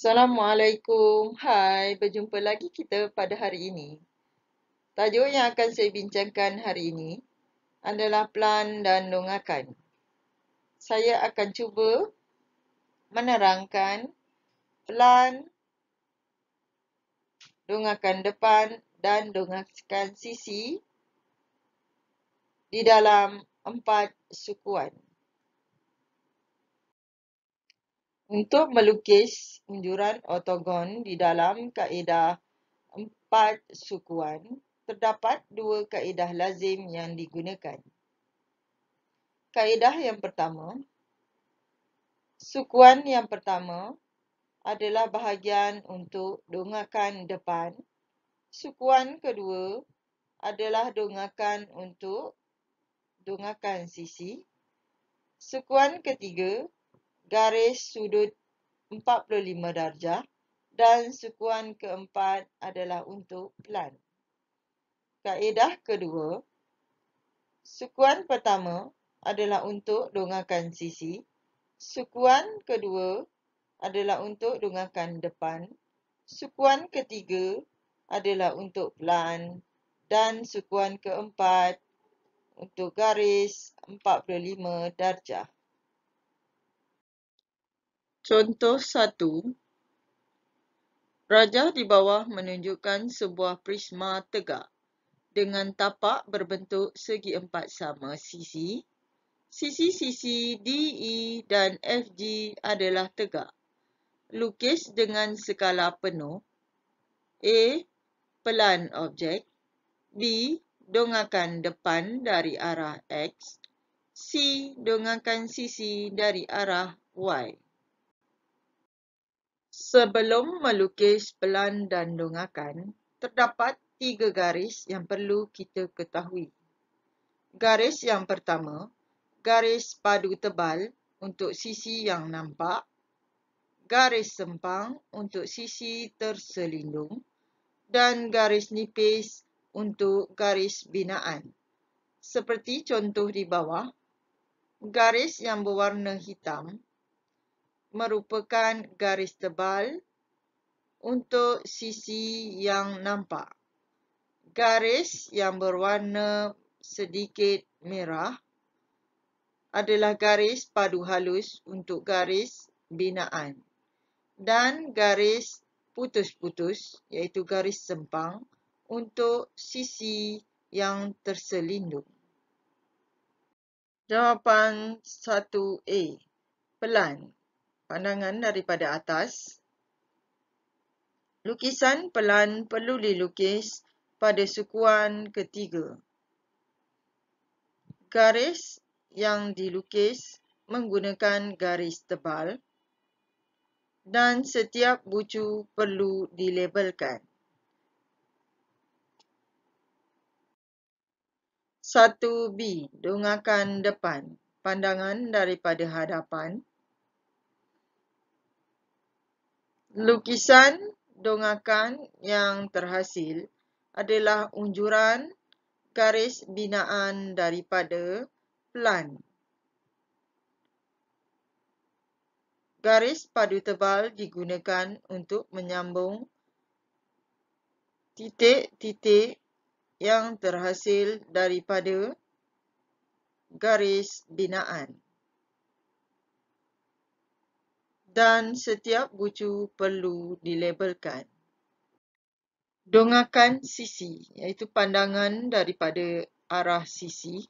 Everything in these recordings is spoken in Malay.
Assalamualaikum. Hai, berjumpa lagi kita pada hari ini. Tajuk yang akan saya bincangkan hari ini adalah pelan dan dongakan. Saya akan cuba menerangkan pelan, dongakan depan dan dongakan sisi di dalam 4 sukuan. Untuk melukis unjuran ortogon di dalam kaedah 4 sukuan, terdapat 2 kaedah lazim yang digunakan. Kaedah yang pertama, sukuan yang pertama adalah bahagian untuk dongakan depan. Sukuan kedua adalah dongakan untuk dongakan sisi. Sukuan ketiga, garis sudut 45 darjah. Dan sukuan keempat adalah untuk pelan. Kaedah kedua, sukuan pertama adalah untuk dongakan sisi. Sukuan kedua adalah untuk dongakan depan. Sukuan ketiga adalah untuk pelan. Dan sukuan keempat untuk garis 45 darjah. Contoh 1. Rajah di bawah menunjukkan sebuah prisma tegak dengan tapak berbentuk segi empat sama sisi. Sisi-sisi DE dan FG adalah tegak. Lukis dengan skala penuh. A. Pelan objek. B. Dongakan depan dari arah X. C. Dongakan sisi dari arah Y. Sebelum melukis pelan dan dongakan, terdapat 3 garis yang perlu kita ketahui. Garis yang pertama, garis padu tebal untuk sisi yang nampak. Garis sempang untuk sisi terselindung. Dan garis nipis untuk garis binaan. Seperti contoh di bawah, garis yang berwarna hitam merupakan garis tebal untuk sisi yang nampak. Garis yang berwarna sedikit merah adalah garis padu halus untuk garis binaan. Dan garis putus-putus iaitu garis sempang untuk sisi yang terselindung. Jawapan 1A. Pelan. Pandangan daripada atas. Lukisan pelan perlu dilukis pada sukuan ketiga. Garis yang dilukis menggunakan garis tebal dan setiap bucu perlu dilabelkan. 1B. Dongakan depan. Pandangan daripada hadapan. Lukisan dongakan yang terhasil adalah unjuran garis binaan daripada pelan. Garis padu tebal digunakan untuk menyambung titik-titik yang terhasil daripada garis binaan. Dan setiap bucu perlu dilabelkan. Dongakan sisi iaitu pandangan daripada arah sisi.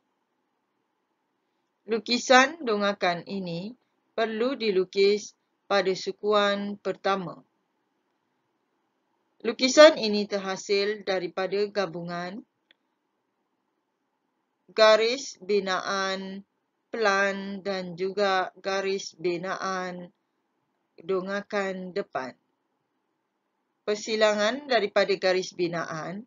Lukisan dongakan ini perlu dilukis pada sukuan pertama. Lukisan ini terhasil daripada gabungan garis binaan pelan dan juga garis binaan dongakan depan. Persilangan daripada garis binaan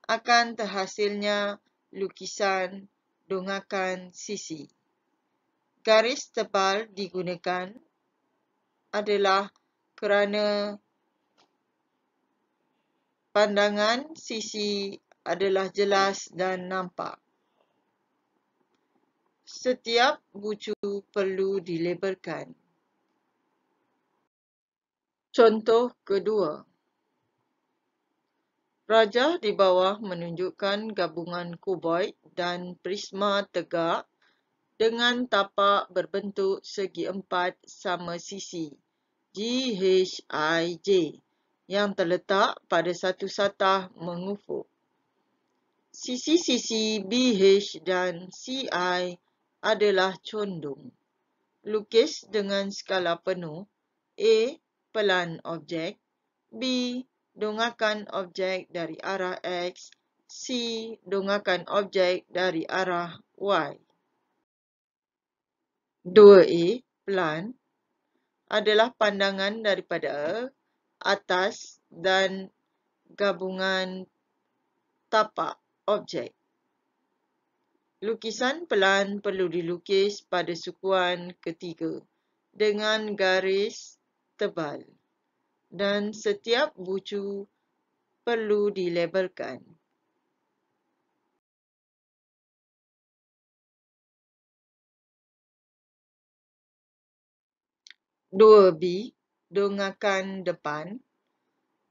akan terhasilnya lukisan dongakan sisi. Garis tebal digunakan adalah kerana pandangan sisi adalah jelas dan nampak. Setiap bucu perlu dilabelkan. Contoh kedua. Rajah di bawah menunjukkan gabungan kuboid dan prisma tegak dengan tapak berbentuk segi empat sama sisi GHIJ yang terletak pada satu satah mengufuk. Sisi-sisi BH dan CI adalah condong. Lukis dengan skala penuh. A. Pelan objek. B. Dongakan objek dari arah X. C. Dongakan objek dari arah Y. 2A. Pelan adalah pandangan daripada atas dan gabungan tapak objek. Lukisan pelan perlu dilukis pada sukuan ketiga dengan garis tebal dan setiap bucu perlu dilabelkan. 2B. Dongakan depan.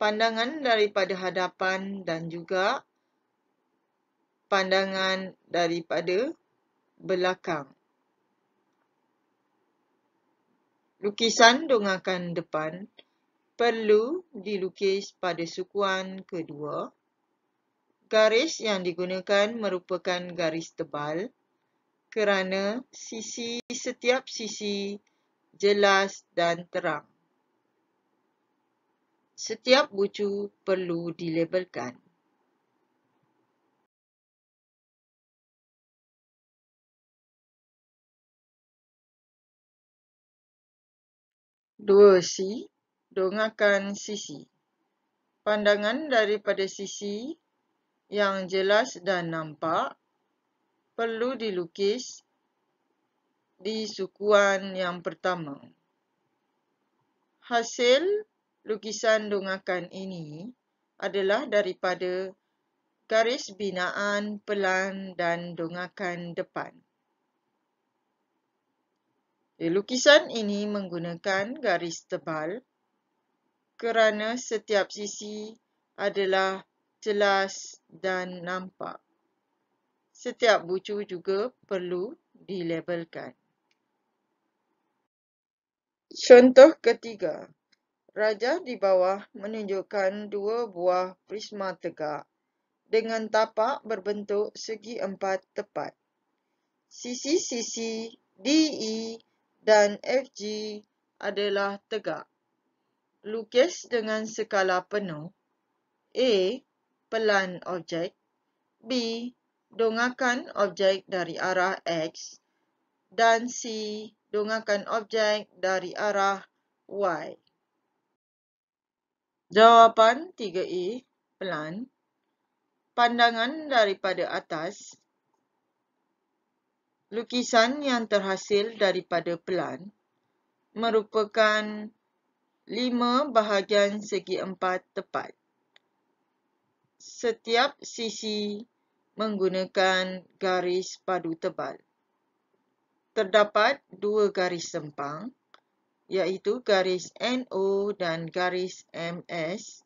Pandangan daripada hadapan dan juga pandangan daripada belakang. Lukisan dongakan depan perlu dilukis pada sukuan kedua. Garis yang digunakan merupakan garis tebal kerana setiap sisi jelas dan terang. Setiap bucu perlu dilabelkan. Dua C. Dongakan sisi. Pandangan daripada sisi yang jelas dan nampak perlu dilukis di sukuan yang pertama. Hasil lukisan dongakan ini adalah daripada garis binaan pelan dan dongakan depan. Lukisan ini menggunakan garis tebal kerana setiap sisi adalah jelas dan nampak. Setiap bucu juga perlu dilabelkan. Contoh ketiga. Rajah di bawah menunjukkan dua buah prisma tegak dengan tapak berbentuk segi empat tepat. Sisi-sisi DE dan FG adalah tegak. Lukis dengan skala penuh. A. Pelan objek. B. Dongakan objek dari arah X. Dan C. Dongakan objek dari arah Y. Jawapan 3A. Pelan. Pandangan daripada atas. Lukisan yang terhasil daripada pelan merupakan 5 bahagian segi empat tepat. Setiap sisi menggunakan garis padu tebal. Terdapat 2 garis sempang, iaitu garis NO dan garis MS,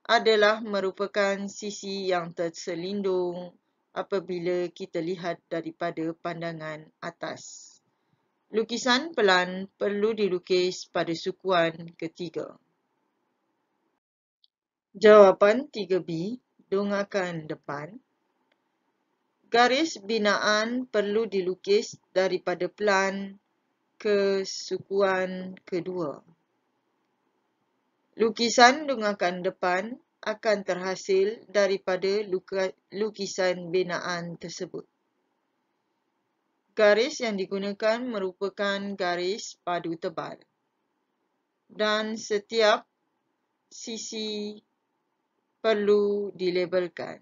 adalah merupakan sisi yang terselindung apabila kita lihat daripada pandangan atas. Lukisan pelan perlu dilukis pada sukuan ketiga. Jawapan 3B. Dongakan depan. Garis binaan perlu dilukis daripada pelan ke sukuan kedua. Lukisan dongakan depan akan terhasil daripada lukisan binaan tersebut. Garis yang digunakan merupakan garis padu tebal dan setiap sisi perlu dilabelkan.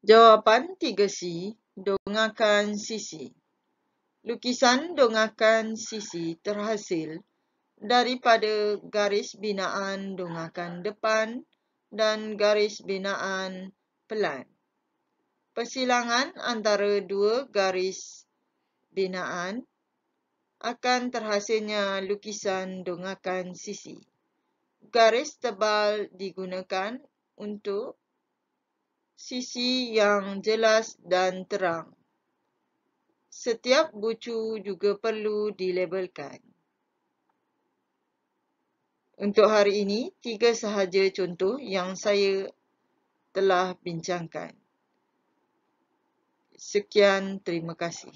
Jawapan 3C. Dongakan sisi. Lukisan dongakan sisi terhasil daripada garis binaan dongakan depan dan garis binaan pelan. Persilangan antara dua garis binaan akan terhasilnya lukisan dongakan sisi. Garis tebal digunakan untuk sisi yang jelas dan terang. Setiap bucu juga perlu dilabelkan. Untuk hari ini, 3 sahaja contoh yang saya telah bincangkan. Sekian, terima kasih.